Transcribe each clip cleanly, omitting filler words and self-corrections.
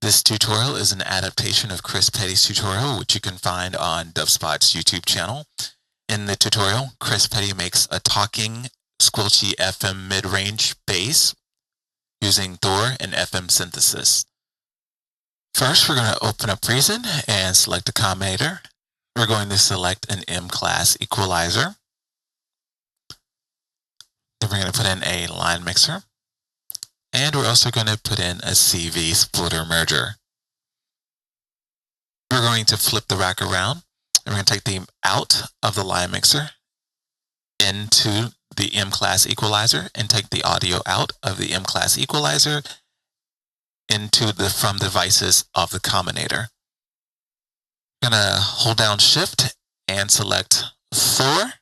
This tutorial is an adaptation of Chris Petti's tutorial, which you can find on DubSpot's YouTube channel. In the tutorial, Chris Petti makes a talking, squelchy FM mid-range bass using Thor and FM synthesis. First, we're going to open up Reason and select a combinator. We're going to select an M-class equalizer. Then we're going to put in a line mixer. And we're also going to put in a CV splitter merger. We're going to flip the rack around, and we're going to take the out of the line mixer into the M-class equalizer and take the audio out of the M-class equalizer into the from devices of the combinator. We're going to hold down Shift and select Thor.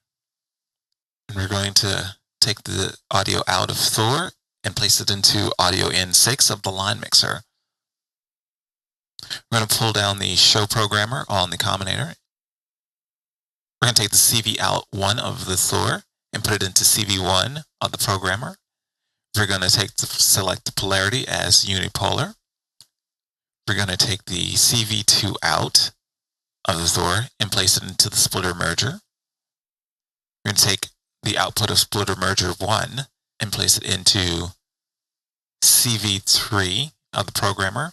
And we're going to take the audio out of Thor and place it into audio N6 of the line mixer. We're going to pull down the show programmer on the combinator. We're going to take the CV out 1 of the Thor and put it into CV1 of the programmer. We're going to select the polarity as unipolar. We're going to take the CV2 out of the Thor and place it into the splitter merger. We're going to take the output of splitter merger 1 and place it into CV3 of the programmer.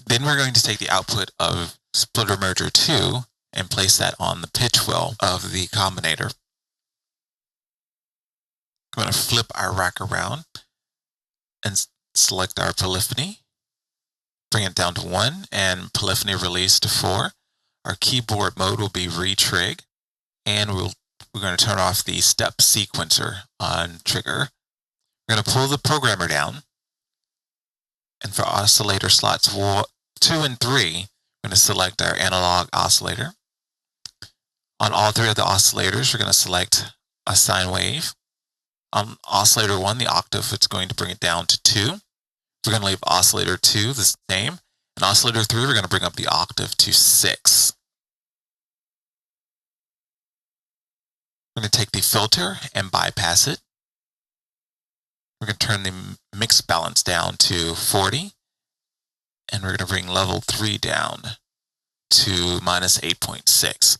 Then we're going to take the output of splitter merger 2 and place that on the pitch wheel of the combinator. I'm going to flip our rack around and select our polyphony, bring it down to 1 and polyphony release to 4. Our keyboard mode will be retrig, and we're going to turn off the step sequencer on trigger. We're going to pull the programmer down, and for oscillator slots 2 and 3, we're going to select our analog oscillator. On all 3 of the oscillators, we're going to select a sine wave. On oscillator 1, the octave, it's going to bring it down to 2. We're going to leave oscillator 2 the same. And oscillator 3, we're going to bring up the octave to 6. We're going to take the filter and bypass it. We're going to turn the mix balance down to 40. And we're going to bring level 3 down to -8.6.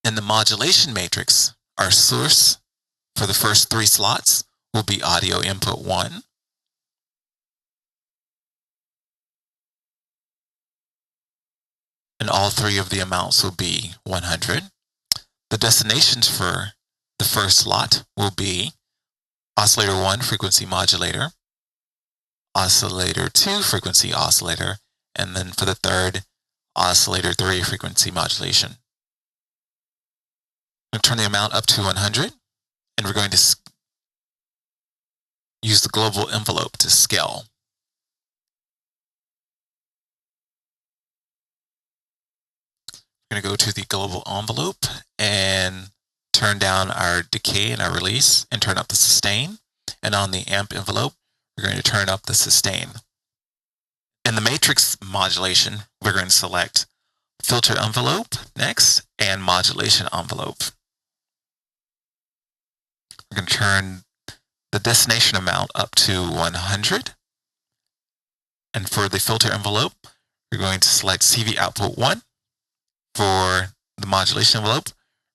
In the modulation matrix, our source for the first 3 slots will be audio input 1. And all 3 of the amounts will be 100. The destinations for the first slot will be oscillator 1 frequency modulator, oscillator 2 frequency oscillator, and then for the third, oscillator 3 frequency modulation. I'm going to turn the amount up to 100, and we're going to use the global envelope to scale. We're going to go to the global envelope and turn down our decay and our release and turn up the sustain. And on the amp envelope, we're going to turn up the sustain. In the matrix modulation, we're going to select filter envelope next and modulation envelope. We're going to turn the destination amount up to 100. And for the filter envelope, we're going to select CV output 1. For the modulation envelope,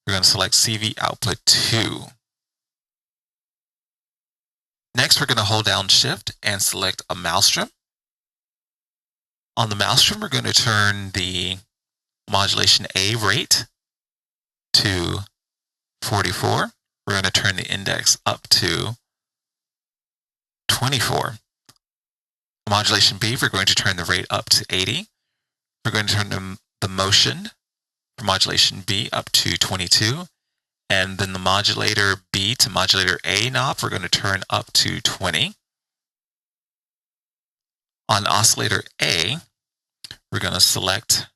we're going to select CV output 2. Next, we're going to hold down Shift and select a Malstrom. On the Malstrom, we're going to turn the modulation A rate to 44. We're going to turn the index up to 24. Modulation B, we're going to turn the rate up to 80. We're going to turn the motion for modulation B up to 22. And then the modulator B to modulator A knob, we're going to turn up to 20. On oscillator A, we're going to select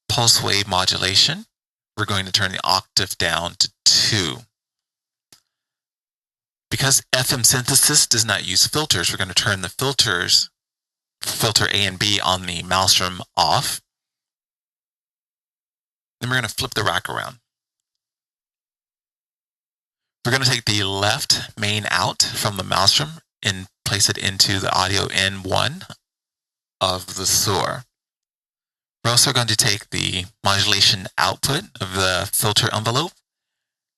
pulse wave modulation. We're going to turn the octave down to 2. Because FM synthesis does not use filters, we're going to turn the filters, filter A and B on the Malstrom off. Then we're going to flip the rack around. We're going to take the left main out from the Malstrom and place it into the audio in1 of the Thor. We're also going to take the modulation output of the filter envelope.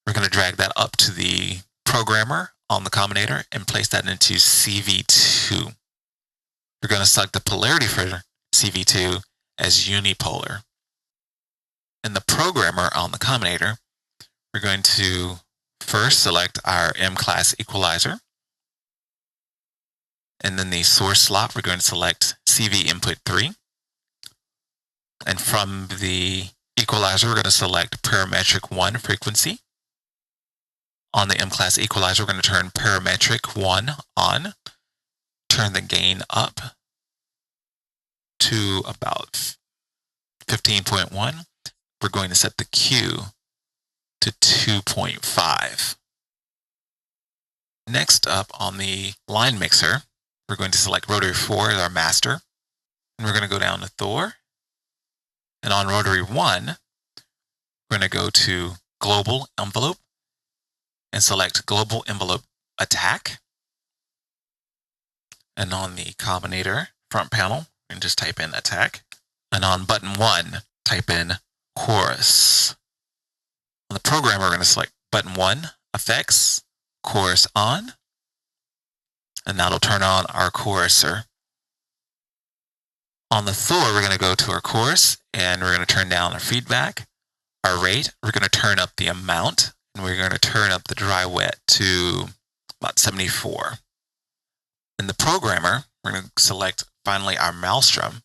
We're going to drag that up to the programmer on the combinator and place that into CV2. We're going to select the polarity for CV2 as unipolar. In the programmer on the combinator, we're going to first select our M-class equalizer. And then the source slot, we're going to select CV input 3. And from the equalizer, we're going to select parametric 1 frequency. On the M-class equalizer, we're going to turn parametric 1 on, turn the gain up to about 15.1. We're going to set the Q to 2.5. Next up on the line mixer, we're going to select rotary 4 as our master. And we're going to go down to Thor. And on rotary 1, we're going to go to global envelope and select global envelope attack. And on the combinator front panel, we can just type in attack. And on button 1, type in chorus. On the programmer, we're going to select button 1, effects, chorus on. And that'll turn on our choruser. On the Thor, we're going to go to our chorus and we're going to turn down our feedback, our rate. We're going to turn up the amount and we're going to turn up the dry wet to about 74. In the programmer, we're going to select finally our Malstrom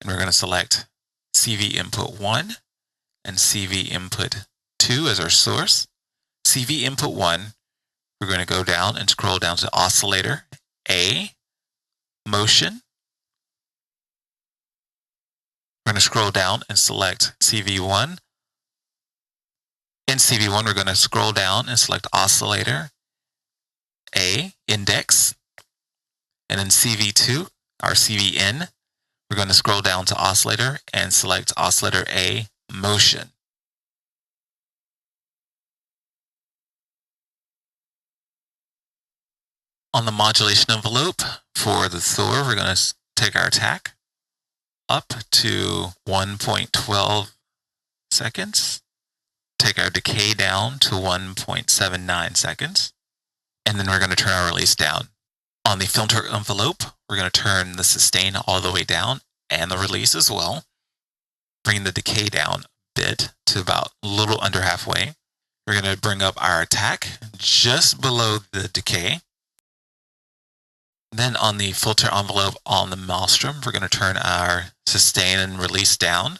and we're going to select CV input 1 and CV input 2 as our source. CV input 1, we're going to go down and scroll down to oscillator A, motion. We're going to scroll down and select CV1. In CV1, we're going to scroll down and select oscillator A, index. And in CV2, our CVN, we're going to scroll down to oscillator and select oscillator A, motion. On the modulation envelope for the Thor, we're going to take our attack up to 1.12 seconds, take our decay down to 1.79 seconds, and then we're going to turn our release down. On the filter envelope, we're going to turn the sustain all the way down and the release as well, bring the decay down a bit to about a little under halfway. We're going to bring up our attack just below the decay. Then on the filter envelope on the Malstrom, we're going to turn our sustain and release down.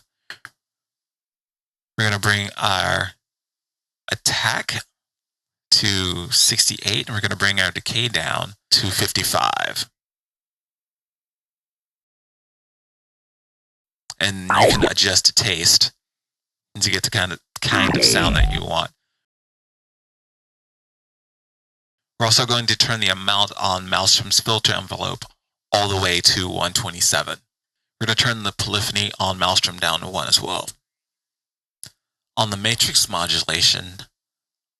We're going to bring our attack to 68, and we're going to bring our decay down to 55. And you can adjust to taste to get the kind of sound that you want. We're also going to turn the amount on Malstrom's filter envelope all the way to 127. We're going to turn the polyphony on Malstrom down to 1 as well. On the matrix modulation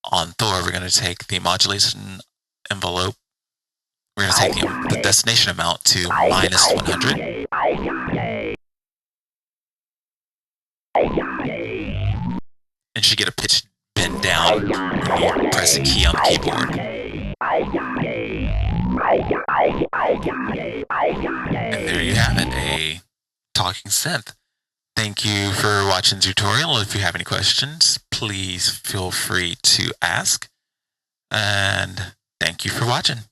on Thor, we're going to take the modulation envelope. We're going to take the destination amount to minus 100. And you should get a pitch bend down when you press a key on the keyboard. And there you have it, a talking synth. Thank you for watching the tutorial. If you have any questions, please feel free to ask. And thank you for watching.